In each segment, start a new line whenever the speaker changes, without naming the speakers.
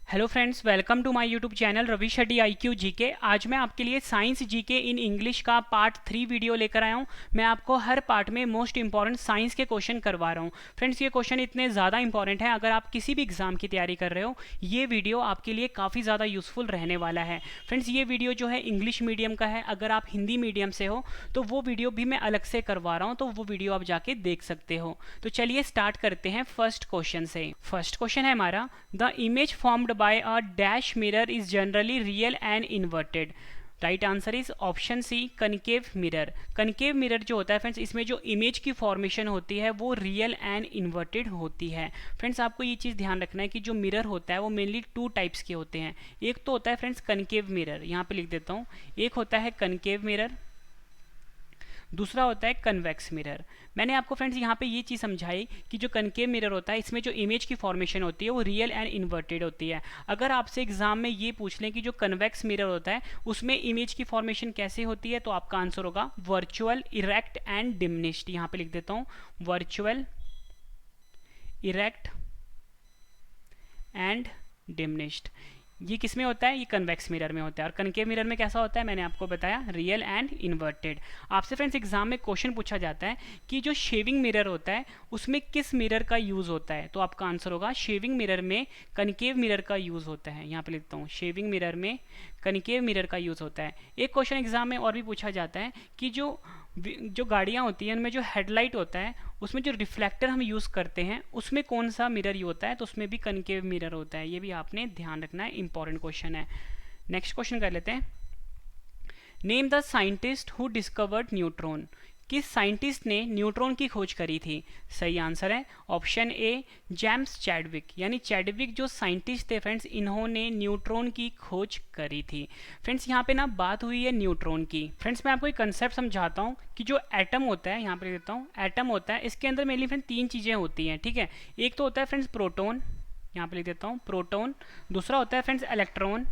Hello friends, welcome to my YouTube channel Ravi Shetty IQ GK. आज मैं आपके लिए साइंस जीके इन इंग्लिश का पार्ट 3 वीडियो लेकर आया हूं। मैं आपको हर पार्ट में मोस्ट इंपॉर्टेंट साइंस के क्वेश्चन करवा रहा हूं। फ्रेंड्स, ये क्वेश्चन इतने ज़्यादा इंपॉर्टेंट हैं, अगर आप किसी भी एग्जाम की तैयारी कर रहे हो ये वीडियो आपके लिए काफ़ी ज़्यादा यूजफुल रहने वाला है। फ्रेंड्स, ये वीडियो जो है इंग्लिश मीडियम का है। अगर आप हिंदी मीडियम से हो तो वो वीडियो भी मैं अलग से करवा रहा हूँ, तो वो वीडियो आप जाके देख सकते हो। तो चलिए स्टार्ट करते हैं फर्स्ट क्वेश्चन से। फर्स्ट क्वेश्चन है हमारा, the image formed by a dash mirror is generally real and inverted. Right answer is option C, concave mirror. Concave mirror जो होता है फ्रेंड्स, इसमें जो इमेज की फॉर्मेशन होती है वो रियल एंड इन्वर्टेड होती है। फ्रेंड्स, आपको ये चीज़ ध्यान रखना है कि जो मिरर होता है वो मेनली टू टाइप्स के होते हैं। एक तो होता है फ्रेंड्स कनकेव मिरर, यहाँ पे लिख देता हूँ। एक होता है कनकेव मिरर, दूसरा होता है कन्वेक्स मिरर। मैंने आपको फ्रेंड्स यहाँ पे ये चीज़ समझाई कि जो कनकेव मिरर होता है इसमें जो इमेज की फॉर्मेशन होती है वो रियल एंड इन्वर्टेड होती है। अगर आपसे एग्जाम में ये पूछ लें कि जो कन्वेक्स मिरर होता है उसमें इमेज की फॉर्मेशन कैसे होती है, तो आपका आंसर होगा वर्चुअल, इरेक्ट एंड डिमिनिश्ड। यहाँ पे लिख देता हूँ, वर्चुअल, इरेक्ट एंड डिमिनिश्ड। ये किस में होता है? ये कन्वेक्स मिरर में होता है। और कनकेव मिरर में कैसा होता है, मैंने आपको बताया, रियल एंड इन्वर्टेड। आपसे फ्रेंड्स एग्जाम में क्वेश्चन पूछा जाता है कि जो शेविंग मिरर होता है उसमें किस मिरर का यूज होता है, तो आपका आंसर होगा शेविंग मिरर में कनकेव मिरर का यूज होता है। यहाँ पे लिखता हूँ, शेविंग मिरर में कनकेव मिरर का यूज होता है। एक क्वेश्चन एग्जाम में और भी पूछा जाता है कि जो गाड़ियाँ होती हैं उनमें जो हेडलाइट होता है उसमें जो रिफ्लेक्टर हम यूज़ करते हैं उसमें कौन सा मिरर ही होता है, तो उसमें भी कनकेव मिरर होता है। ये भी आपने ध्यान रखना है, इंपॉर्टेंट क्वेश्चन है। नेक्स्ट क्वेश्चन कर लेते हैं। Name the scientist who discovered neutron. किस साइंटिस्ट ने न्यूट्रॉन की खोज करी थी? सही आंसर है ऑप्शन ए, जेम्स चैडविक। यानी चैडविक जो साइंटिस्ट थे फ्रेंड्स, इन्होंने न्यूट्रॉन की खोज करी थी। फ्रेंड्स, यहाँ पे ना बात हुई है न्यूट्रॉन की। फ्रेंड्स, मैं आपको एक कंसेप्ट समझाता हूँ कि जो एटम होता है, यहाँ पे देता हूँ, एटम होता है, इसके अंदर मेनली फ्रेंड्स तीन चीज़ें होती हैं, ठीक है। एक तो होता है फ्रेंड्स प्रोटॉन, यहाँ पे लिख देता हूँ प्रोटॉन। दूसरा होता है फ्रेंड्स इलेक्ट्रॉन,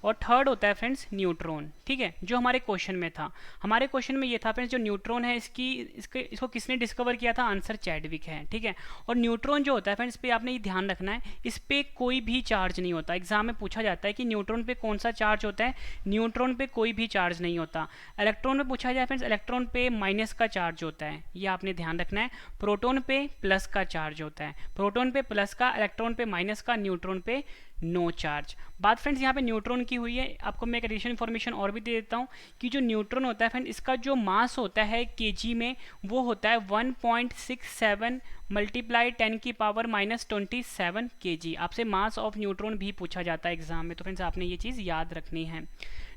और थर्ड होता है फ्रेंड्स न्यूट्रॉन, ठीक है। जो हमारे क्वेश्चन में था, हमारे क्वेश्चन में ये था फ्रेंड्स, जो न्यूट्रॉन है इसको किसने डिस्कवर किया था? आंसर चैडविक है, ठीक है। और न्यूट्रॉन जो होता है फ्रेंड्स, पे आपने ये ध्यान रखना है, इस पे कोई भी चार्ज नहीं होता। एग्जाम में पूछा जाता है कि न्यूट्रॉन पे कौन सा चार्ज होता है, न्यूट्रॉन पे कोई भी चार्ज नहीं होता। इलेक्ट्रॉन में पूछा जाए फ्रेंड्स, इलेक्ट्रॉन पे माइनस का चार्ज होता है, ये आपने ध्यान रखना है। प्रोटॉन पे प्लस का चार्ज होता है, प्रोटॉन पे प्लस का, इलेक्ट्रॉन पे माइनस का, न्यूट्रॉन पे नो चार्ज। बात फ्रेंड्स यहाँ पे न्यूट्रॉन की हुई है। आपको मैं एक एडिशनल इन्फॉर्मेशन और भी दे देता हूँ कि जो न्यूट्रॉन होता है फ्रेंड, इसका जो मास होता है केजी में, वो होता है 1.67 मल्टीप्लाई 10 की पावर -27 केजी। आपसे मास ऑफ न्यूट्रॉन भी पूछा जाता है एग्जाम में, तो फ्रेंड्स आपने ये चीज़ याद रखनी है।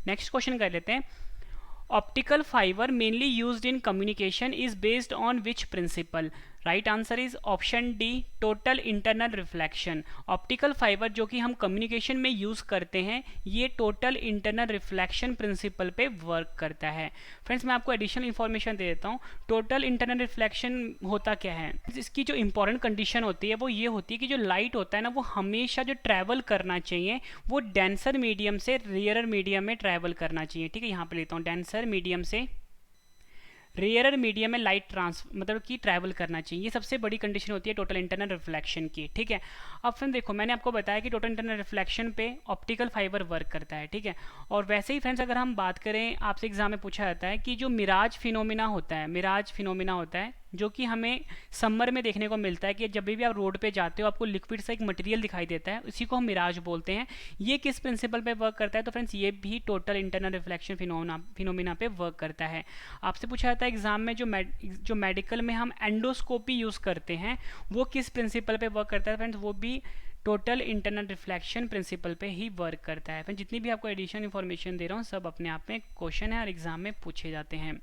नेक्स्ट क्वेश्चन कर लेते हैं। Optical fibre mainly used in communication is based on which principle? Right answer is option D, total internal reflection. Optical fibre जो कि हम कम्युनिकेशन में यूज करते हैं, ये टोटल इंटरनल रिफ्लेक्शन प्रिंसिपल पे वर्क करता है। फ्रेंड्स, मैं आपको एडिशनल इन्फॉर्मेशन दे देता हूँ। टोटल इंटरनल रिफ्लेक्शन होता क्या है? इसकी जो इंपॉर्टेंट कंडीशन होती है वो ये होती है कि जो लाइट होता है ना, वो हमेशा जो ट्रैवल करना चाहिए वो डेंसर मीडियम से रेयरर मीडियम में ट्रैवल करना चाहिए, ठीक है। यहाँ पे लेता हूँ, डेंसर मीडियम से रेयरर मीडियम में लाइट मतलब कि ट्रैवल करना चाहिए। ये सबसे बड़ी कंडीशन होती है टोटल इंटरनल रिफ्लेक्शन की, ठीक है। अब फ्रेंड देखो, मैंने आपको बताया कि टोटल इंटरनल रिफ्लेक्शन पे ऑप्टिकल फाइबर वर्क करता है, ठीक है। और वैसे ही फ्रेंड्स अगर हम बात करें, आपसे एग्जाम में पूछा जाता है कि जो मिराज फिनोमिना होता है, मिराज फिनोमिना होता है जो कि हमें समर में देखने को मिलता है कि जब भी आप रोड पे जाते हो आपको लिक्विड सा एक मटेरियल दिखाई देता है, उसी को हम मिराज बोलते हैं। ये किस प्रिंसिपल पे वर्क करता है? तो फ्रेंड्स ये भी टोटल इंटरनल रिफ्लेक्शन फिनोमिना पे वर्क करता है। आपसे पूछा जाता है एग्जाम में, जो मेडिकल में हम एंडोस्कोपी यूज़ करते हैं वो किस प्रिंसिपल पे वर्क करता है? फ्रेंड्स वो भी टोटल इंटरनल रिफ्लेक्शन प्रिंसिपल पे ही वर्क करता है। फ्रेंड्स, जितनी भी आपको एडिशनल इन्फॉर्मेशन दे रहा हूँ सब अपने आप में क्वेश्चन है और एग्जाम में पूछे जाते हैं।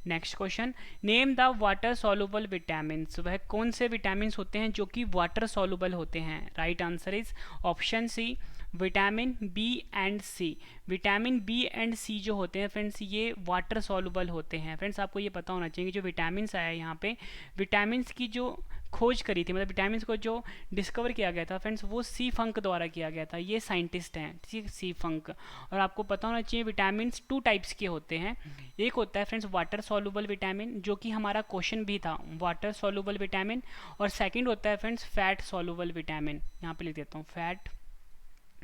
Next question, name the water soluble vitamin. वह कौन से विटामिन होते हैं जो कि वाटर सॉल्युबल होते हैं? Right answer is option C, vitamin B and C. Vitamin B and C जो होते हैं फ्रेंड्स ये वाटर सॉल्युबल होते हैं। फ्रेंड्स आपको ये पता होना चाहिए कि जो विटामिन आया है यहाँ पे, विटामिन की जो खोज करी थी, मतलब विटामिन को जो डिस्कवर किया गया था फ्रेंड्स वो सी फंक द्वारा किया गया था। ये साइंटिस्ट हैं ठीक, सी फंक। और आपको पता होना चाहिए विटामिन 2 टाइप्स के होते हैं। एक होता है फ्रेंड्स वाटर सॉल्युबल विटामिन, जो कि हमारा क्वेश्चन भी था, वाटर सॉल्युबल विटामिन। और सेकंड होता है फ्रेंड्स फैट सॉल्युबल विटामिन। यहाँ पे लिख देता हूँ fat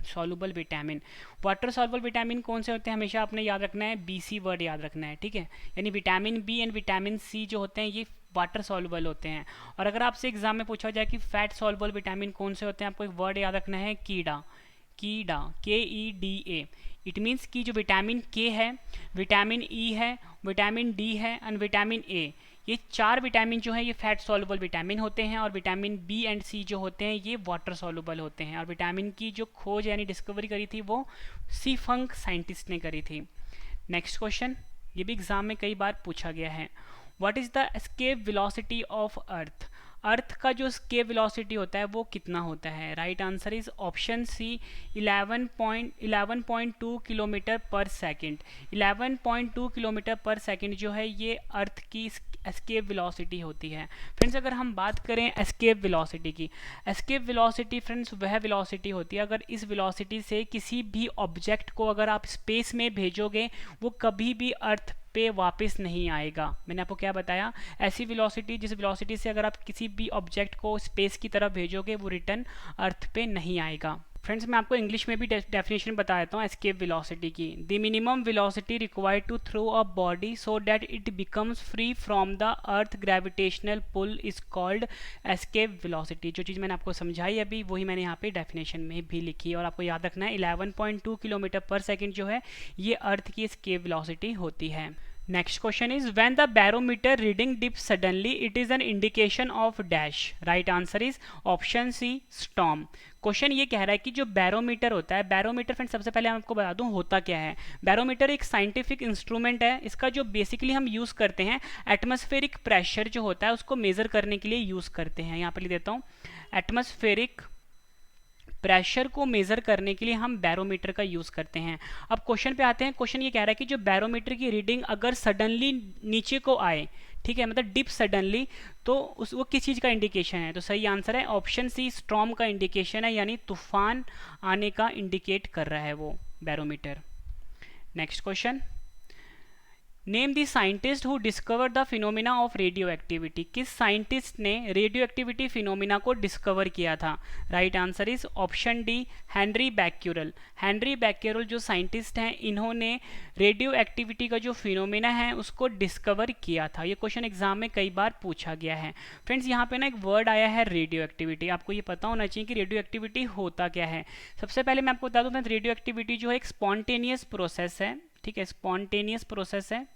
soluble vitamin. Water soluble vitamin कौन से होते हैं, हमेशा आपने याद रखना है, BC वर्ड याद रखना है, ठीक है। यानी vitamin B and vitamin C जो होते हैं ये वाटर सॉल्युबल होते हैं। और अगर आपसे एग्जाम में पूछा जाए कि फैट सॉल्युबल विटामिन कौन से होते हैं, आपको एक वर्ड याद रखना है, कीड़ा। कीड़ा, KEDA। इट मीन्स कि जो विटामिन के है, विटामिन ई है, विटामिन डी है एंड विटामिन ए, ये 4 विटामिन जो है ये फैट सॉल्युबल विटामिन होते हैं। और विटामिन बी एंड सी जो होते हैं ये वाटर सॉल्युबल होते हैं। और विटामिन की जो खोज यानी डिस्कवरी करी थी वो सी फंक साइंटिस्ट ने करी थी। नेक्स्ट क्वेश्चन, ये भी एग्जाम में कई बार पूछा गया है। What is the escape velocity of earth. Earth का जो स्केप वेलोसिटी होता है वो कितना होता है। Right answer is option C 11.2 kilometre per second. 11.2 kilometre per second जो है ये अर्थ की एस्केप वेलोसिटी होती है। फ्रेंड्स अगर हम बात करें एस्केप वेलोसिटी की, एस्केप वेलोसिटी फ्रेंड्स वह वेलोसिटी होती है अगर इस वेलोसिटी से किसी भी ऑब्जेक्ट को अगर आप स्पेस में भेजोगे वो कभी भी अर्थ पे वापस नहीं आएगा। मैंने आपको क्या बताया, ऐसी वेलोसिटी जिस वेलोसिटी से अगर आप किसी भी ऑब्जेक्ट को स्पेस की तरफ भेजोगे वो रिटर्न अर्थ पे नहीं आएगा। फ्रेंड्स मैं आपको इंग्लिश में भी डेफिनेशन बता देता हूँ एस्केप वेलोसिटी की। The minimum velocity required to throw a body so that it becomes free from the earth gravitational pull is called escape velocity. जो चीज़ मैंने आपको समझाई अभी वही मैंने यहाँ पे डेफिनेशन में भी लिखी है। और आपको याद रखना है 11.2 किलोमीटर पर सेकेंड जो है ये अर्थ की एस्केप वेलोसिटी होती है। Next question is when the barometer reading dip suddenly it is an indication of dash. Right answer is option C storm. Question ये कह रहा है कि जो बैरोमीटर होता है, बैरोमीटर फ्रेंड सबसे पहले मैं आपको बता दूं होता क्या है। बैरोमीटर एक साइंटिफिक इंस्ट्रूमेंट है। इसका जो बेसिकली हम यूज़ करते हैं एटमॉस्फेरिक प्रेशर जो होता है उसको मेज़र करने के लिए यूज़ करते हैं। यहाँ पर लिख देता हूँ एटमॉस्फेरिक प्रेशर को मेज़र करने के लिए हम बैरोमीटर का यूज़ करते हैं। अब क्वेश्चन पे आते हैं। क्वेश्चन ये कह रहा है कि जो बैरोमीटर की रीडिंग अगर सडनली नीचे को आए, ठीक है, मतलब डिप सडनली, तो उस वो किस चीज़ का इंडिकेशन है। तो सही आंसर है ऑप्शन सी स्टॉर्म का इंडिकेशन है, यानी तूफान आने का इंडिकेट कर रहा है वो barometer. Next question, name the scientist who discover the phenomena of radio activity. किस साइंटिस्ट ने रेडियो एक्टिविटी फिनोमिना को डिस्कवर किया था। Right answer is option D Henri Becquerel. Henri Becquerel जो साइंटिस्ट हैं इन्होंने रेडियो एक्टिविटी का जो फिनोमिना है उसको डिस्कवर किया था। ये क्वेश्चन एग्जाम में कई बार पूछा गया है। फ्रेंड्स यहाँ पे ना एक वर्ड आया है रेडियो एक्टिविटी। आपको ये पता होना चाहिए कि रेडियो एक्टिविटी होता क्या है। सबसे पहले मैं आपको बता दूँ रेडियो एक्टिविटी जो है एक स्पॉन्टेनियस प्रोसेस है, ठीक है, स्पॉन्टेनियस प्रोसेस है।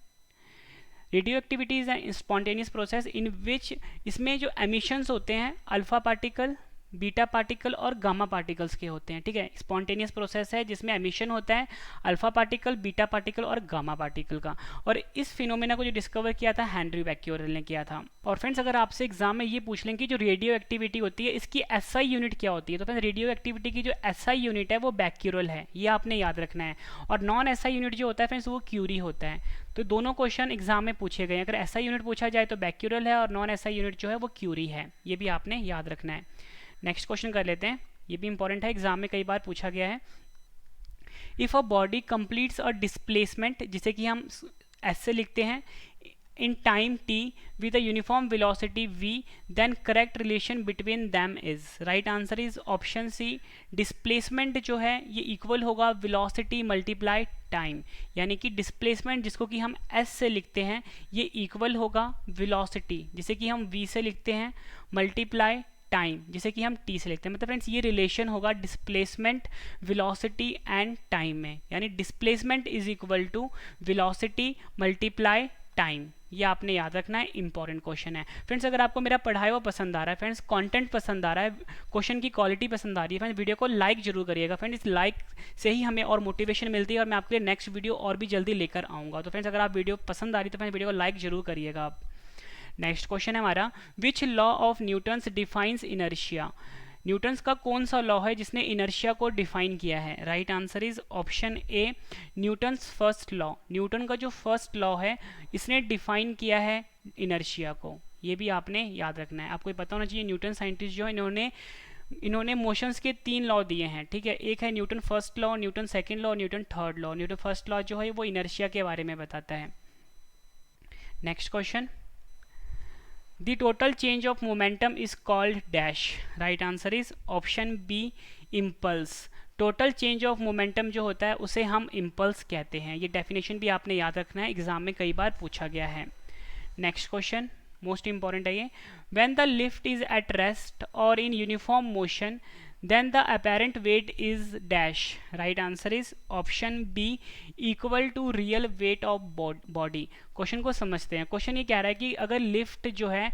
Radioactivity is a spontaneous process in which इसमें जो एमिशंस होते हैं अल्फा पार्टिकल, बीटा पार्टिकल और गामा पार्टिकल्स के होते हैं, ठीक है। स्पॉन्टेनियस प्रोसेस है जिसमें एमिशन होता है अल्फा पार्टिकल, बीटा पार्टिकल और गामा पार्टिकल का। और इस फिनोमेना को जो डिस्कवर किया था हेनरी बैक्यूरेल ने किया था। और फ्रेंड्स अगर आपसे एग्जाम में ये पूछ लें कि जो रेडियो एक्टिविटी होती है इसकी SI यूनिट क्या होती है, तो फ्रेंड्स रेडियो एक्टिविटी की जो SI यूनिट है वो बैक्यूरेल है, ये आपने याद रखना है। और नॉन SI यूनिट जो होता है फ्रेंड्स वो क्यूरी होता है। तो दोनों क्वेश्चन एग्जाम में पूछे गए हैं। अगर SI यूनिट पूछा जाए तो बैक्यूरेल है और नॉन SI यूनिट जो है वो क्यूरी है, ये भी आपने याद रखना है। नेक्स्ट क्वेश्चन कर लेते हैं, ये भी इंपॉर्टेंट है, एग्जाम में कई बार पूछा गया है। If a body completes a displacement, जिसे कि हम ऐसे लिखते हैं in time t with a uniform velocity v, then correct relation between them is। right answer is option c displacement जो है ये equal होगा velocity multiply time, यानी कि displacement जिसको कि हम s से लिखते हैं ये equal होगा velocity जिसे कि हम v से लिखते हैं multiply टाइम जिसे कि हम t से लिखते हैं। मतलब फ्रेंड्स ये रिलेशन होगा डिस्प्लेसमेंट, वेलोसिटी एंड टाइम में, यानी displacement is equal to velocity multiply time. ये आपने याद रखना है, इंपॉर्टेंट क्वेश्चन है। फ्रेंड्स अगर आपको मेरा पढ़ाया हुआ पसंद आ रहा है, फ्रेंड्स कंटेंट पसंद आ रहा है, क्वेश्चन की क्वालिटी पसंद आ रही है, फ्रेंड्स वीडियो को लाइक जरूर करिएगा। फ्रेंड्स इस लाइक से ही हमें और मोटिवेशन मिलती है और मैं आपके लिए नेक्स्ट वीडियो और भी जल्दी लेकर आऊँगा। तो फ्रेंड्स अगर आप वीडियो पसंद आ रही है तो फ्रेंड्स वीडियो को लाइक जरूर करिएगा आप। नेक्स्ट क्वेश्चन है हमारा, which law of Newton's defines inertia. Newton's का कौन सा लॉ है जिसने इनर्शिया को डिफाइन किया है? Right answer is option A, Newton's first law. Newton का जो फर्स्ट लॉ है इसने डिफाइन किया है इनर्शिया को, ये भी आपने याद रखना है। आपको पता होना चाहिए न्यूटन साइंटिस्ट जो इन्होंने मोशंस के 3 लॉ दिए हैं, ठीक है। एक है Newton first law, Newton second law, Newton third law. Newton first law जो है वो इनर्शिया के बारे में बताता है। Next question, the total change of momentum is called dash. Right answer is option B, impulse. Total change of momentum जो होता है उसे हम इम्पल्स कहते हैं। ये डेफिनेशन भी आपने याद रखना है, एग्जाम में कई बार पूछा गया है। नेक्स्ट क्वेश्चन मोस्ट इंपॉर्टेंट है ये, when the lift is at rest और in uniform motion then the apparent weight is dash. Right answer is option B, equal to real weight of body. Question को समझते हैं। Question ये कह रहा है कि अगर लिफ्ट जो है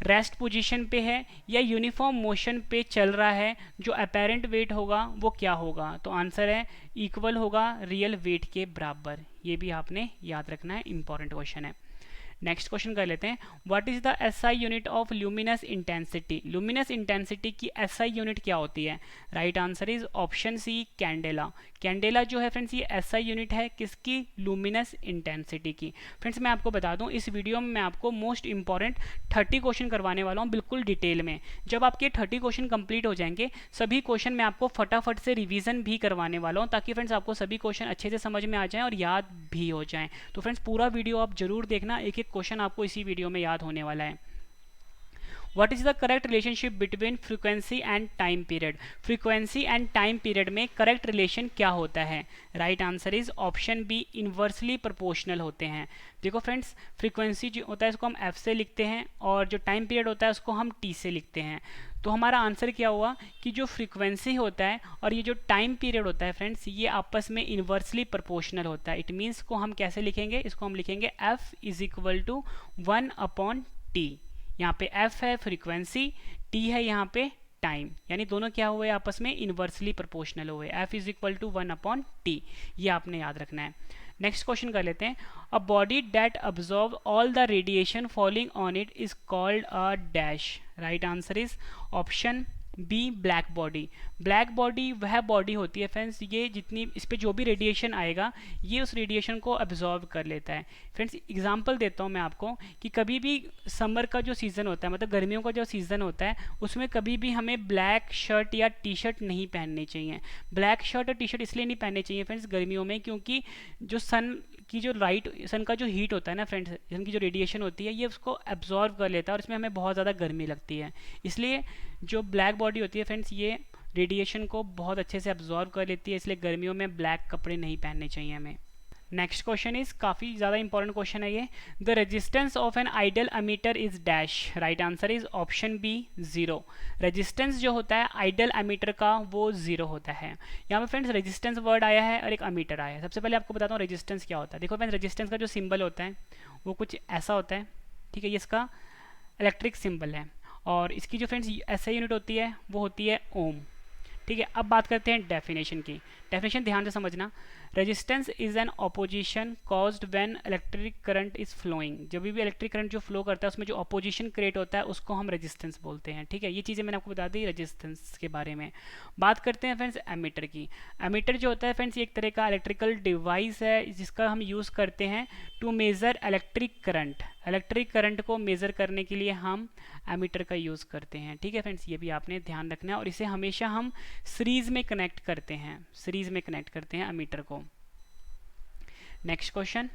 रेस्ट पोजीशन पे है या यूनिफॉर्म मोशन पे चल रहा है, जो अपेरेंट वेट होगा वो क्या होगा? तो आंसर है इक्वल होगा रियल वेट के बराबर। ये भी आपने याद रखना है, इंपॉर्टेंट क्वेश्चन है। नेक्स्ट क्वेश्चन कर लेते हैं, what is the SI unit of luminous intensity. Luminous intensity की एसआई यूनिट क्या होती है? Right answer is option C, candela. Candela जो है फ्रेंड्स ये एसआई यूनिट है किसकी? ल्यूमिनस इंटेंसिटी की। फ्रेंड्स मैं आपको बता दूं, इस वीडियो में मैं आपको मोस्ट इंपॉर्टेंट 30 क्वेश्चन करवाने वाला हूं बिल्कुल डिटेल में। जब आपके 30 क्वेश्चन कंप्लीट हो जाएंगे, सभी क्वेश्चन मैं आपको फटाफट से रिवीजन भी करवाने वाला हूं, ताकि फ्रेंड्स आपको सभी क्वेश्चन अच्छे से समझ में आ जाएं और याद भी हो जाएं। तो फ्रेंड्स पूरा वीडियो आप जरूर देखना, एक एक क्वेश्चन आपको इसी वीडियो में याद होने वाला है। What is the correct relationship between frequency and time period? Frequency and time period में correct relation क्या होता है? Right answer is option B, inversely proportional होते हैं। देखो फ्रेंड्स, फ्रीक्वेंसी जो होता है इसको हम f से लिखते हैं और जो टाइम पीरियड होता है उसको हम t से लिखते हैं। तो हमारा आंसर क्या हुआ कि जो फ्रीक्वेंसी होता है और ये जो टाइम पीरियड होता है फ्रेंड्स, ये आपस में इन्वर्सली प्रोपोर्शनल होता है। इट मीन्स को हम कैसे लिखेंगे? इसको हम लिखेंगे f is equal to 1/t। यहाँ पे f है फ्रीक्वेंसी, t है यहाँ पे टाइम, यानी दोनों क्या हुए आपस में? इन्वर्सली प्रोपोर्शनल हुए। f is equal to 1/t, ये आपने याद रखना है। नेक्स्ट क्वेश्चन कर लेते हैं, a body that absorb all the radiation falling on it is called a dash. Right answer is option B, black body. Black body वह बॉडी होती है फ्रेंड्स, ये जितनी इस पे जो भी रेडिएशन आएगा ये उस रेडिएशन को एब्जॉर्व कर लेता है। फ्रेंड्स एग्जांपल देता हूँ मैं आपको कि कभी भी समर का जो सीज़न होता है, मतलब गर्मियों का जो सीज़न होता है, उसमें कभी भी हमें ब्लैक शर्ट या टी शर्ट नहीं पहननी चाहिए। ब्लैक शर्ट और टी शर्ट इसलिए नहीं पहननी चाहिए फ्रेंड्स गर्मियों में, क्योंकि जो सन का जो हीट होता है ना फ्रेंड्स, सन की जो रेडिएशन होती है ये उसको एब्जॉर्व कर लेता है और इसमें हमें बहुत ज़्यादा गर्मी लगती है। इसलिए जो ब्लैक बॉडी होती है फ्रेंड्स ये रेडिएशन को बहुत अच्छे से एब्जॉर्व कर लेती है, इसलिए गर्मियों में ब्लैक कपड़े नहीं पहनने चाहिए हमें। नेक्स्ट क्वेश्चन इज काफ़ी ज़्यादा इंपॉर्टेंट क्वेश्चन है ये, the resistance of an ideal ammeter is dash. Right answer is option B, 0। Resistance जो होता है आइडल एमीटर का वो 0 होता है। यहाँ पे फ्रेंड्स रेजिस्टेंस वर्ड आया है और एक एमीटर आया है। सबसे पहले आपको बताता हूँ रेजिस्टेंस क्या होता है। देखो फ्रेंड्स, रेजिस्टेंस का जो सिंबल होता है वो कुछ ऐसा होता है, ठीक है, ये इसका इलेक्ट्रिक सिंबल है और इसकी जो फ्रेंड्स एसआई यूनिट होती है वो होती है ओम, ठीक है। अब बात करते हैं डेफिनेशन की। डेफिनेशन ध्यान से समझना, resistance is an opposition caused when electric current is flowing. जब भी इलेक्ट्रिक करंट जो फ्लो करता है उसमें जो ऑपोजिशन क्रिएट होता है उसको हम रेजिस्टेंस बोलते हैं, ठीक है। ये चीज़ें मैंने आपको बता दी रेजिस्टेंस के बारे में। बात करते हैं फ्रेंड्स एमीटर की। एमीटर जो होता है फ्रेंड्स ये एक तरह का इलेक्ट्रिकल डिवाइस है जिसका हम यूज़ करते हैं to measure electric current. Electric current को मेज़र करने के लिए हम एमीटर का यूज़ करते हैं, ठीक है फ्रेंड्स, ये भी आपने ध्यान रखना है। और इसे हमेशा हम सीरीज में कनेक्ट करते हैं, सीरीज में कनेक्ट करते हैं एमीटर को। Next question,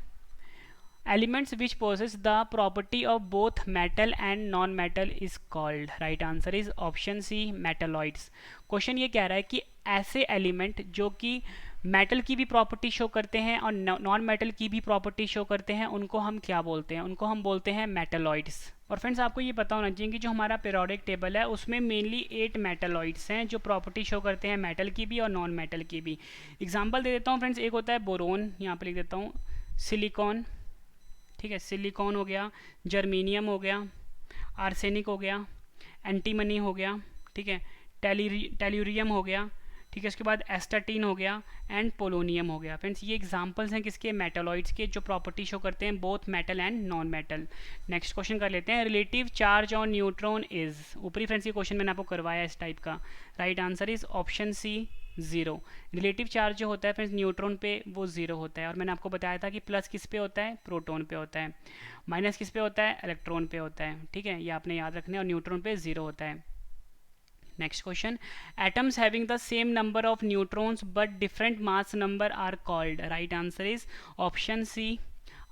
elements which possess the property of both metal and non metal is called. Right answer is option C, metalloids. Question ये कह रहा है कि ऐसे एलिमेंट जो कि मेटल की भी प्रॉपर्टी शो करते हैं और नॉन मेटल की भी प्रॉपर्टी शो करते हैं उनको हम क्या बोलते हैं? उनको हम बोलते हैं मेटलॉइड्स। और फ्रेंड्स आपको ये पता होना चाहिए कि जो हमारा पीरियोडिक टेबल है उसमें मेनली 8 मेटलॉइड्स हैं जो प्रॉपर्टी शो करते हैं मेटल की भी और नॉन मेटल की भी। एग्जांपल दे देता हूँ फ्रेंड्स, एक होता है बोरोन, यहाँ पे लिख देता हूँ, सिलिकॉन, ठीक है, सिलिकॉन हो गया, जर्मेनियम हो गया, आर्सेनिक हो गया, एंटीमनी हो गया, ठीक है, टेल्यूरियम हो गया, ठीक है, उसके बाद एस्टाटीन हो गया एंड पोलोनियम हो गया। फ्रेंड्स ये एग्जांपल्स हैं किसके, मेटालॉइड्स के, जो प्रॉपर्टी शो करते हैं both metal and non metal. Next question कर लेते हैं, relative charge on neutron is, ऊपरी फ्रेंड्स ये क्वेश्चन मैंने आपको करवाया इस टाइप का। Right answer is option C 0। Relative charge जो होता है फ्रेंड्स न्यूट्रॉन पे वो 0 होता है, और मैंने आपको बताया था कि प्लस किस पे होता है, प्रोटॉन पे होता है, माइनस किस पे होता है, इलेक्ट्रॉन पे होता है। ठीक है, ये आपने याद रखना है, और न्यूट्रॉन पे 0 होता है। Next question, atoms having the same number of neutrons but different mass number are called. Right answer is option C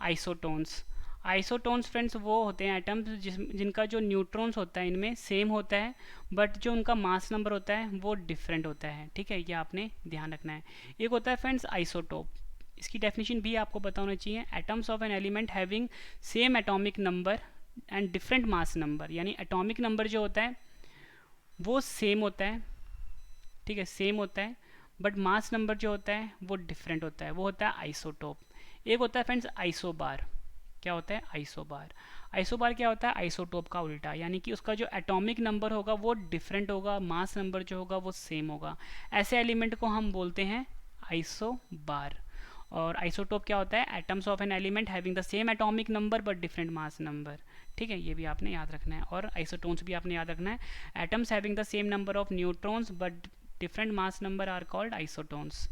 isotones. Isotones friends वो होते हैं एटम्स जिनका जो न्यूट्रॉन्स होता है इनमें सेम होता है, बट जो उनका मास नंबर होता है वो डिफरेंट होता है। ठीक है, ये आपने ध्यान रखना है। एक होता है फ्रेंड्स आइसोटोप, इसकी डेफिनेशन भी आपको पता होना चाहिए, atoms of an element having same atomic number and different mass number, यानी एटॉमिक नंबर जो होता है वो सेम होता है, ठीक है, सेम होता है, बट मास नंबर जो होता है वो डिफरेंट होता है, वो होता है आइसोटोप। एक होता है फ्रेंड्स आइसोबार। क्या होता है, आइसोबार। आइसोबार क्या होता है, आइसोटोप का उल्टा, यानी कि उसका जो एटॉमिक नंबर होगा वो डिफरेंट होगा, मास नंबर जो होगा वो सेम होगा। ऐसे एलिमेंट को हम बोलते हैं आइसोबार। और आइसोटोप क्या होता है, atoms of an element having the same atomic number but different mass number. ठीक है, ये भी आपने याद रखना है, और आइसोटोन्स भी आपने याद रखना है, atoms having the same number of neutrons but different mass number are called isotones.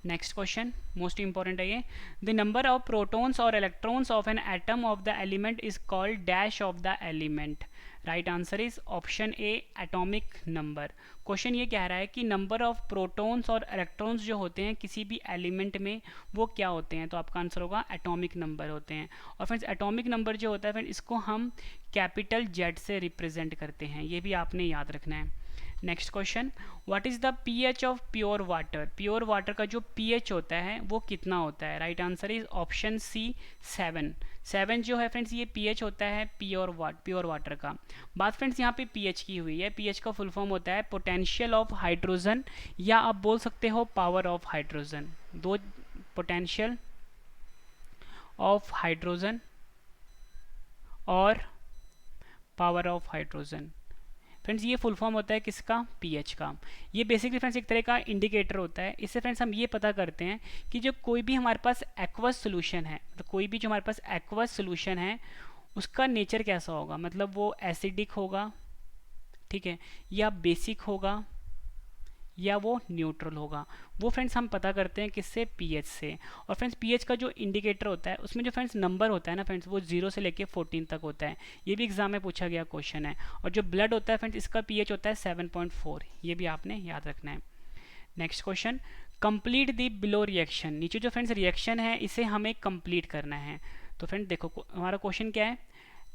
Next question most important है ये, द नंबर ऑफ प्रोटॉन्स और electrons of an atom of the element is called dash of the element. Right answer is option A atomic number. Question ये कह रहा है कि number of protons और electrons जो होते हैं किसी भी एलिमेंट में वो क्या होते हैं, तो आपका आंसर होगा एटॉमिक नंबर होते हैं। और फ्रेंड्स एटॉमिक नंबर जो होता है फ्रेंड्स इसको हम कैपिटल जेड से रिप्रेजेंट करते हैं, ये भी आपने याद रखना है। Next question, what is the pH of pure water. Pure water का जो पीएच होता है वो कितना होता है। Right answer is option C 7। 7 जो है फ्रेंड्स ये पीएच होता है प्योर वाटर का। बात फ्रेंड्स यहाँ पे पीएच की हुई है, पीएच का फुल फॉर्म होता है पोटेंशियल ऑफ हाइड्रोजन, या आप बोल सकते हो पावर ऑफ हाइड्रोजन। दो, पोटेंशियल ऑफ हाइड्रोजन और पावर ऑफ हाइड्रोजन। फ्रेंड्स ये फुल फॉर्म होता है किसका, पीएच का। ये बेसिकली फ्रेंड्स एक तरह का इंडिकेटर होता है, इससे फ्रेंड्स हम ये पता करते हैं कि जो कोई भी हमारे पास एक्वस सोल्यूशन है, तो कोई भी जो हमारे पास एक्वस सोल्यूशन है उसका नेचर कैसा होगा, मतलब वो एसिडिक होगा, ठीक है, या बेसिक होगा, या वो न्यूट्रल होगा। वो फ्रेंड्स हम पता करते हैं किससे, पीएच से। और फ्रेंड्स पीएच का जो इंडिकेटर होता है उसमें जो फ्रेंड्स नंबर होता है ना फ्रेंड्स वो 0 से लेके 14 तक होता है, ये भी एग्जाम में पूछा गया क्वेश्चन है। और जो ब्लड होता है फ्रेंड्स इसका पीएच होता है 7.4, ये भी आपने याद रखना है। Next question, complete the below reaction. नीचे जो फ्रेंड्स रिएक्शन है इसे हमें कंप्लीट करना है। तो फ्रेंड्स देखो हमारा क्वेश्चन क्या है,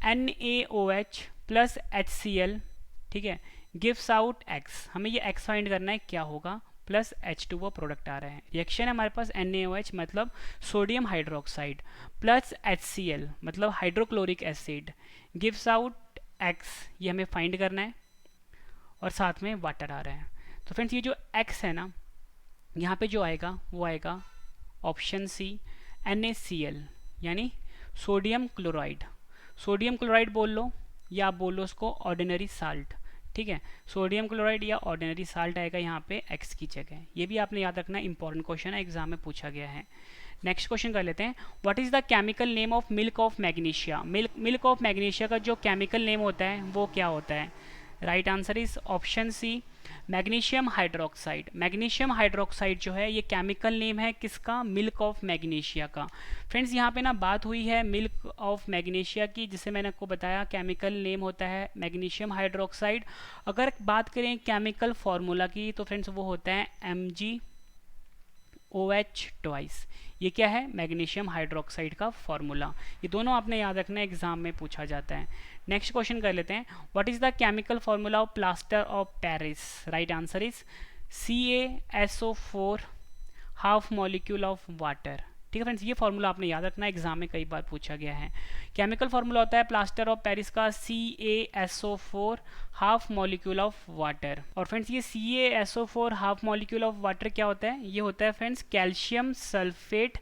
NaOH प्लस HCl, ठीक है, गिव्स आउट X। हमें ये X फाइंड करना है क्या होगा, प्लस H2O प्रोडक्ट आ रहा है। रिएक्शन है हमारे पास NaOH मतलब सोडियम हाइड्रोक्साइड प्लस HCl मतलब hydrochloric acid, gives out X, ये हमें फाइंड करना है, और साथ में वाटर आ रहा है। तो फ्रेंड्स ये जो X है ना, यहाँ पे जो आएगा वो आएगा ऑप्शन सी NaCl, यानी सोडियम क्लोराइड। सोडियम क्लोराइड बोल लो, या आप बोल लो उसको ऑर्डिनरी साल्ट, ठीक है, सोडियम क्लोराइड या ऑर्डिनरी साल्ट आएगा यहाँ पे X की जगह। ये भी आपने याद रखना, इंपॉर्टेंट क्वेश्चन है, एग्जाम में पूछा गया है। नेक्स्ट क्वेश्चन कर लेते हैं, what is the chemical name of milk of magnesia. Milk of magnesia का जो केमिकल नेम होता है वो क्या होता है। Right answer is option C magnesium hydroxide. Magnesium hydroxide जो है ये केमिकल नेम है किसका, मिल्क ऑफ मैग्नीशिया का। फ्रेंड्स यहाँ पे ना बात हुई है मिल्क ऑफ मैग्नीशिया की, जिसे मैंने आपको बताया केमिकल नेम होता है मैग्नीशियम हाइड्रोक्साइड। अगर बात करें केमिकल फार्मूला की तो फ्रेंड्स वो होता है MgOH ट्वाइस। ये क्या है, मैग्नीशियम हाइड्रोक्साइड का फॉर्मूला। ये दोनों आपने याद रखना है, एग्जाम में पूछा जाता है। नेक्स्ट क्वेश्चन कर लेते हैं, what is the chemical formula of plaster of Paris. Right answer is CaSO4 half molecule of water. ठीक है फ्रेंड्स, ये फॉर्मूला आपने याद रखना है, एग्जाम में कई बार पूछा गया है। केमिकल फॉर्मूला होता है प्लास्टर ऑफ पेरिस का CaSO4 half molecule of water. और फ्रेंड्स ये CaSO4 half molecule of water क्या होता है, ये होता है friends calcium sulphate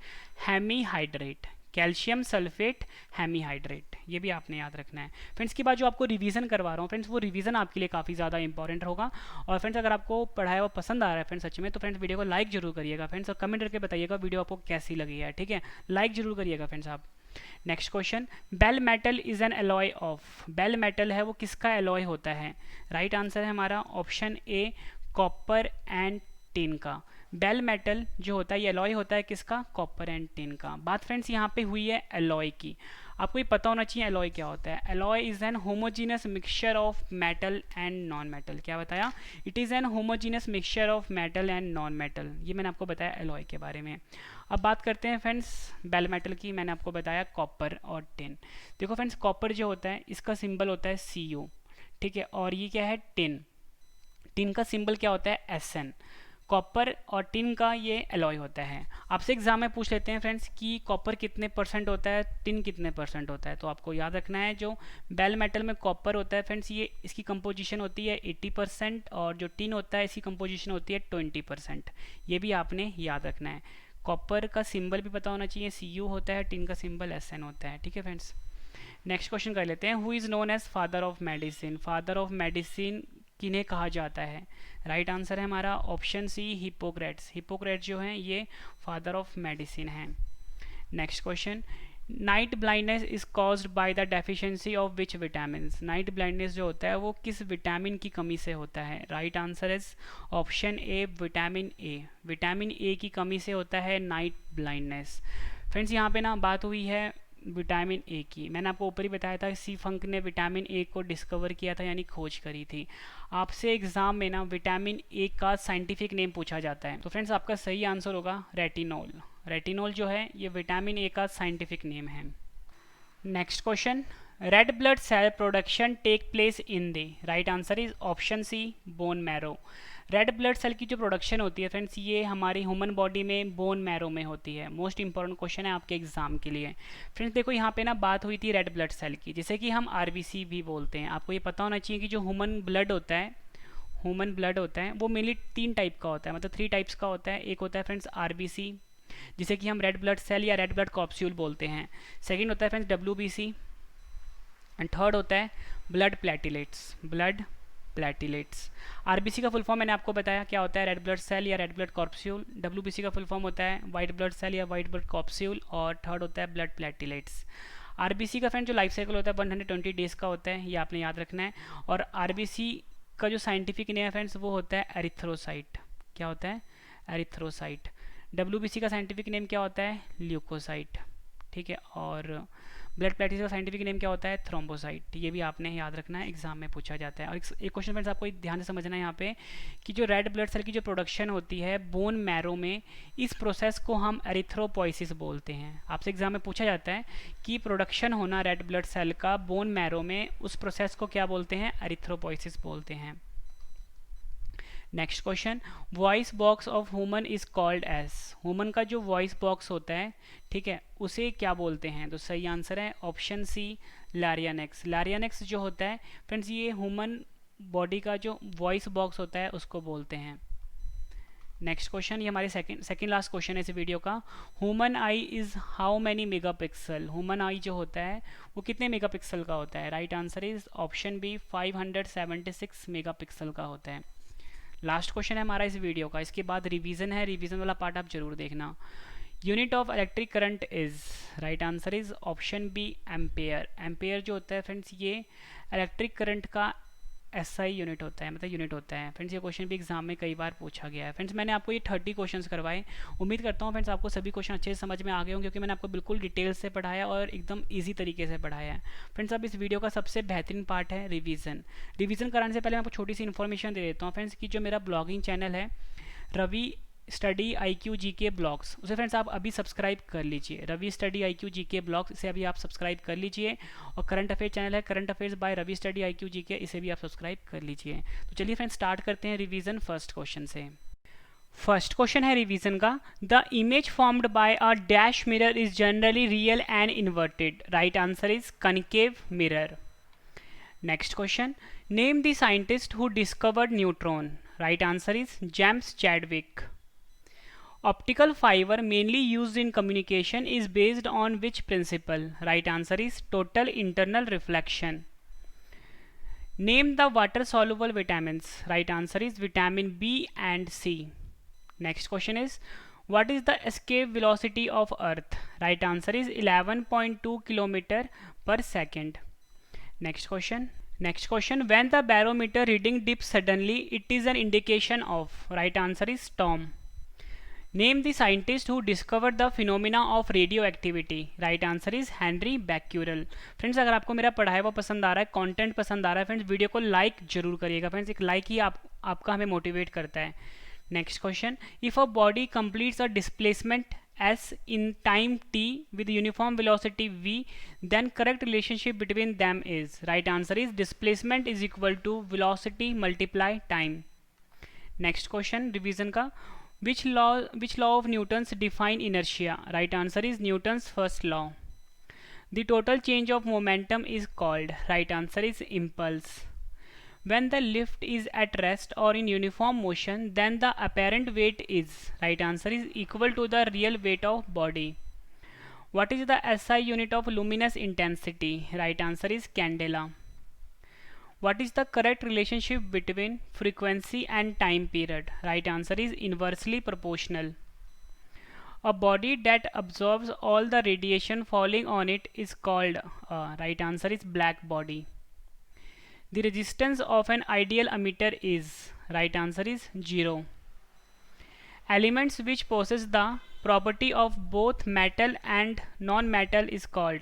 hemihydrate. Calcium sulphate hemihydrate, ये भी आपने याद रखना है फ्रेंड्स। की बात जो आपको रिवीजन करवा रहा हूँ फ्रेंड्स, वो रिवीजन आपके लिए काफ़ी ज़्यादा इंपॉर्टेंट होगा। और फ्रेंड्स अगर आपको पढ़ाया हुआ पसंद आ रहा है फ्रेंड्स सच में, तो फ्रेंड्स वीडियो को लाइक जरूर करिएगा फ्रेंड्स, और कमेंट करके बताइएगा वीडियो आपको कैसी लगी है, ठीक है, लाइक जरूर करिएगा फ्रेंड्स आप। Next question, bell metal is an alloy of, bell metal है वो किसका एलॉय होता है? राइट आंसर है हमारा option A, copper and tin का। बेल मेटल जो होता है ये एलॉय होता है किसका? कॉपर एंड टिन का। बात फ्रेंड्स यहाँ पे हुई है एलॉय की, आपको ये पता होना चाहिए एलॉय क्या होता है। Alloy is an homogeneous mixture of metal and non metal. क्या बताया? It is an homogeneous mixture of metal and non metal, ये मैंने आपको बताया एलॉय के बारे में। अब बात करते हैं फ्रेंड्स बेल मेटल की। मैंने आपको बताया कॉपर और टिन। देखो फ्रेंड्स कॉपर जो होता है इसका सिंबल होता है Cu, ठीक है, और ये क्या है? टिन। टिन का सिंबल क्या होता है? Sn। कॉपर और टिन का ये एलॉय होता है। आपसे एग्जाम में पूछ लेते हैं फ्रेंड्स कि कॉपर कितने परसेंट होता है, टिन कितने परसेंट होता है, तो आपको याद रखना है जो बेल मेटल में कॉपर होता है फ्रेंड्स ये इसकी कंपोजिशन होती है 80%, और जो टिन होता है इसकी कंपोजिशन होती है 20%। ये भी आपने याद रखना है। कॉपर का सिंबल भी पता होना चाहिए, Cu होता है, टिन का सिंबल Sn होता है, ठीक है फ्रेंड्स। नेक्स्ट क्वेश्चन कर लेते हैं, who is known as father of medicine. Father of medicine किन्हें कहा जाता है? राइट आंसर है हमारा ऑप्शन सी, हिपोक्रेट्स। हिपोक्रेट्स जो हैं ये फादर ऑफ मेडिसिन हैं। Next question, night blindness is caused by the deficiency of which vitamin. Night blindness जो होता है वो किस विटामिन की कमी से होता है? Right answer is option A, vitamin A. Vitamin A की कमी से होता है नाइट ब्लाइंडनेस। फ्रेंड्स यहाँ पे ना बात हुई है विटामिन ए की। मैंने आपको ऊपर ही बताया था सी फंक ने विटामिन ए को डिस्कवर किया था, यानी खोज करी थी। आपसे एग्जाम में ना विटामिन ए का साइंटिफिक नेम पूछा जाता है, तो फ्रेंड्स आपका सही आंसर होगा रेटिनॉल। रेटिनॉल जो है ये विटामिन ए का साइंटिफिक नेम है। Next question, red blood cell production take place in the. Right answer is option C, bone marrow. Red blood cell की जो प्रोडक्शन होती है फ्रेंड्स ये हमारी ह्यूमन बॉडी में बोन मैरो में होती है। मोस्ट इंपॉर्टेंट क्वेश्चन है आपके एग्जाम के लिए। फ्रेंड्स देखो यहाँ पे ना बात हुई थी रेड ब्लड सेल की, जिसे कि हम आरबीसी भी बोलते हैं। आपको ये पता होना चाहिए कि जो ह्यूमन ब्लड होता है वो मेनली 3 टाइप का होता है, मतलब 3 टाइप्स का होता है। एक होता है फ्रेंड्स आरबीसी, जिसे कि हम रेड ब्लड सेल या रेड ब्लड कॉप्स्यूल बोलते हैं। सेकेंड होता है फ्रेंड्स डब्ल्यूबीसी, एंड थर्ड होता है ब्लड प्लेटिलेट्स। आरबीसी का फुल फॉर्म मैंने आपको बताया क्या होता है, रेड ब्लड सेल या रेड ब्लड कॉर्पस्यूल। डब्ल्यूबीसी का फुल फॉर्म होता है वाइट ब्लड सेल या वाइट ब्लड कॉर्पस्यूल, और थर्ड होता है ब्लड प्लेटिलेट्स। आरबीसी का फ्रेंड जो लाइफ साइकिल होता है 120 डेज का होता है, ये आपने याद रखना है। और आरबीसी का जो साइंटिफिक नेम है फ्रेंड्स वो होता है एरिथ्रोसाइट। क्या होता है? एरिथ्रोसाइट। डब्ल्यूबीसी का साइंटिफिक नेम क्या होता है? ल्यूकोसाइट, ठीक है। और ब्लड प्लेटिलेट्स का साइंटिफिक नेम क्या होता है? थ्रोम्बोसाइट। ये भी आपने याद रखना है, एग्जाम में पूछा जाता है। और एक क्वेश्चन फ्रेंड्स आपको ध्यान से समझना है यहाँ पे कि जो रेड ब्लड सेल की जो प्रोडक्शन होती है बोन मैरो में, इस प्रोसेस को हम एरिथ्रोपोइसिस बोलते हैं। आपसे एग्जाम में पूछा जाता है कि प्रोडक्शन होना रेड ब्लड सेल का बोन मैरो में, उस प्रोसेस को क्या बोलते हैं? एरिथ्रोपोइसिस बोलते हैं। Next question, voice box of human is called as. Human का जो वॉइस बॉक्स होता है, ठीक है, उसे क्या बोलते हैं? तो सही आंसर है ऑप्शन सी, लैरियनेक्स। लैरियनेक्स जो होता है फ्रेंड्स ये ह्यूमन बॉडी का जो वॉइस बॉक्स होता है उसको बोलते हैं। नेक्स्ट क्वेश्चन, ये हमारे सेकंड लास्ट क्वेश्चन है इस वीडियो का। Human eye is how many megapixel. Human eye जो होता है वो कितने मेगापिक्सल का होता है? Right answer is option B, 576 megapixel का होता है। लास्ट क्वेश्चन है हमारा इस वीडियो का, इसके बाद रिवीजन है, रिवीजन वाला पार्ट आप जरूर देखना। Unit of electric current is. Right answer is option B, ampere. Ampere जो होता है फ्रेंड्स ये इलेक्ट्रिक करंट का एसआई यूनिट होता है, मतलब यूनिट होता है। फ्रेंड्स ये क्वेश्चन भी एग्जाम में कई बार पूछा गया है। फ्रेंड्स मैंने आपको ये 30 क्वेश्चंस करवाए, उम्मीद करता हूँ फ्रेंड्स आपको सभी क्वेश्चन अच्छे से समझ में आ गए होंगे, क्योंकि मैंने आपको बिल्कुल डिटेल से पढ़ाया और एकदम ईजी तरीके से पढ़ाया है। फ्रेंड्स अब इस वीडियो का सबसे बेहतरीन पार्ट है रिवीजन। रिवीजन कराने से पहले मैं आपको छोटी सी इन्फॉर्मेशन दे देता हूँ फ्रेंड्स की जो मेरा ब्लॉगिंग चैनल है Ravi study IQ GK blogs, उसे फ्रेंड्स आप अभी सब्सक्राइब कर लीजिए। Ravi study IQ GK blogs, इसे अभी आप सब्सक्राइब कर लीजिए। और करंट अफेयर चैनल है current affairs by Ravi study IQ GK, इसे भी आप सब्सक्राइब कर लीजिए। तो चलिए फ्रेंड्स स्टार्ट करते हैं रिवीजन फर्स्ट क्वेश्चन से। फर्स्ट क्वेश्चन है रिवीजन का, the image formed by a dash mirror is generally real and inverted. Right answer is concave mirror. Next question, name the scientist who discovered neutron. Right answer is James Chadwick. Optical fiber mainly used in communication is based on which principle? Right answer is total internal reflection. Name the water soluble vitamins. Right answer is vitamin B and C. Next question is, what is the escape velocity of Earth? Right answer is 11.2 km per second. Next question. When the barometer reading dips suddenly, it is an indication of. Right answer is storm. Name the scientist who discovered the phenomena of radioactivity. Right answer is Henri Becquerel. Friends, अगर आपको मेरा पढ़ाया हुआ पसंद आ रहा है, content पसंद आ रहा है फ्रेंड्स, वीडियो को लाइक जरूर करिएगा फ्रेंड्स. एक लाइक ही आपका हमें मोटिवेट करता है. Next question, if a body completes a displacement s in time t with uniform velocity v, then correct relationship between them is. Right answer is displacement is equal to velocity multiply time. Next question, revision का, which law of Newton's define inertia? Right answer is Newton's first law. The total change of momentum is called. Right answer is impulse. When the lift is at rest or in uniform motion, then the apparent weight is. Right answer is equal to the real weight of body. What is the SI unit of luminous intensity? Right answer is candela. What is the correct relationship between frequency and time period? Right answer is inversely proportional. A body that absorbs all the radiation falling on it is called. Right answer is black body. The resistance of an ideal emitter is. Right answer is 0. Elements which possess the property of both metal and non-metal is called.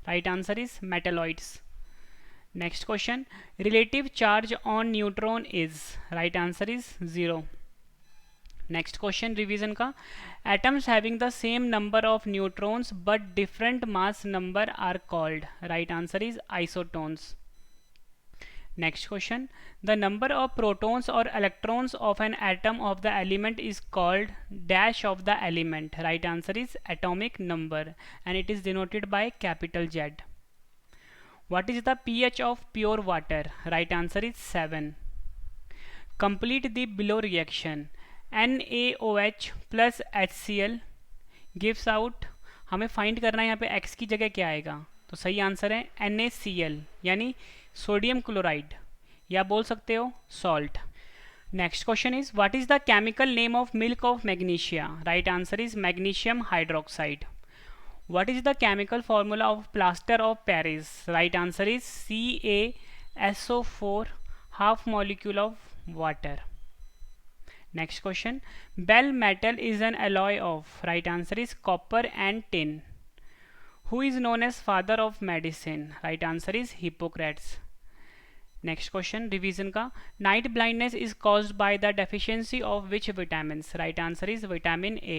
Right answer is metalloids. Next question, relative charge on neutron is. Right answer is 0. Next question, revision का, atoms having the same number of neutrons but different mass number are called. Right answer is isotones. Next question, the number of protons or electrons of an atom of the element is called dash of the element. Right answer is atomic number and it is denoted by capital Z. What is the pH of pure water? Right answer is 7. Complete the below reaction. NaOH plus HCl gives out, हमें find करना है यहाँ पे x की जगह क्या आएगा, तो सही आंसर है NaCl यानी सोडियम क्लोराइड, या बोल सकते हो salt. Next question is, what is the chemical name of milk of magnesia? Right answer is magnesium hydroxide. What is the chemical formula of plaster of Paris? Right answer is CaSO4 half molecule of water. Next question, bell metal is an alloy of. Right answer is copper and tin. Who is known as father of medicine? Right answer is Hippocrates. Next question, revision का, night blindness is caused by the deficiency of which vitamins? Right answer is vitamin A.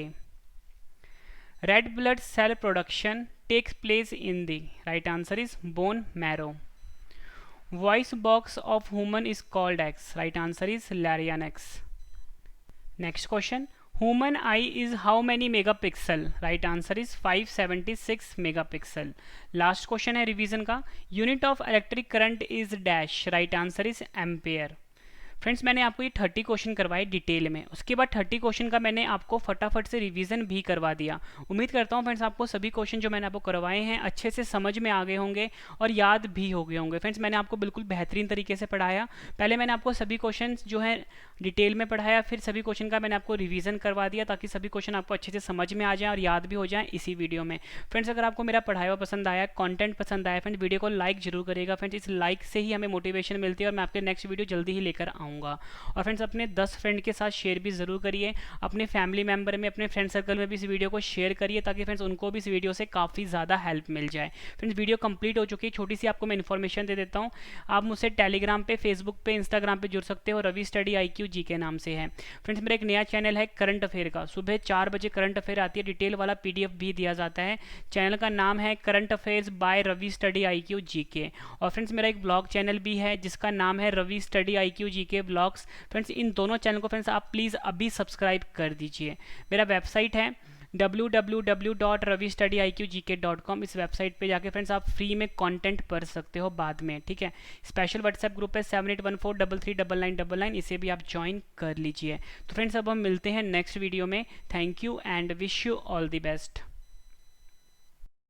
Red blood cell production takes place in the. Right answer is bone marrow. Voice box of human is called X. Right answer is larynx. Next question, human eye is how many megapixel? Right answer is 576 megapixel. Last question है revision का, unit of electric current is dash. Right answer is ampere. Friends, मैंने आपको ये 30 question करवाए detail में, उसके बाद 30 question का मैंने आपको फटाफट से रिवीजन भी करवा दिया. उम्मीद करता हूँ फ्रेंड्स आपको सभी क्वेश्चन जो मैंने आपको करवाए हैं अच्छे से समझ में आ गए होंगे और याद भी हो गए होंगे. फ्रेंड्स, मैंने आपको बिल्कुल बेहतरीन तरीके से पढ़ाया. पहले मैंने आपको सभी क्वेश्चन जो है डिटेल में पढ़ाया, फिर सभी क्वेश्चन का मैंने आपको रिवीजन करवा दिया ताकि सभी क्वेश्चन आपको अच्छे से समझ में आ जाए और याद भी हो जाए इसी वीडियो में. फ्रेंड्स, अगर आपको मेरा पढ़ाया हुआ पसंद आया, कंटेंट पसंद आया फ्रेंड्स, वीडियो को लाइक जरूर करिएगा. फ्रेंड्स, इस लाइक से ही हमें मोटिवेशन मिलती है और मैं आपके नेक्स्ट वीडियो जल्दी ही लेकर आऊँगा. और फ्रेंड्स, अपने 10 फ्रेंड के साथ शेयर भी ज़रूर करिए, अपने फैमिली मेम्बर में, अपने फ्रेंड सर्कल में भी इस वीडियो को शेयर करिए ताकि फ्रेंड्स उनको भी इस वीडियो से काफ़ी ज़्यादा हेल्प मिल जाए. फ्रेंड्स, वीडियो कंप्लीट हो चुकी है, छोटी सी आपको मैं इन्फॉर्मेशन दे देता हूँ. आप मुझसे टेलीग्राम पे, फेसबुक पे, इंस्टाग्राम पे जुड़ सकते हो, रवि स्टडी IQ जी के नाम से है. फ्रेंड्स, मेरा एक नया चैनल है करंट अफेयर का, सुबह 4 बजे करंट अफेयर आती है, डिटेल वाला PDF भी दिया जाता है. चैनल का नाम है current affairs by Ravi study IQ GK. और फ्रेंड्स, मेरा एक ब्लॉग चैनल भी है जिसका नाम है Ravi study IQ GK blogs. Friends, इन दोनों चैनल को फ्रेंड्स आप प्लीज़ अभी सब्सक्राइब कर दीजिए. मेरा वेबसाइट है www.ravistudyIQgk.com इस वेबसाइट पे जाके फ्रेंड्स आप फ्री में कंटेंट पढ़ सकते हो बाद में, ठीक है। स्पेशल व्हाट्सएप ग्रुप है 7814339999, इसे भी आप ज्वाइन कर लीजिए। तो फ्रेंड्स अब हम मिलते हैं नेक्स्ट वीडियो में। Thank you and wish you all the best.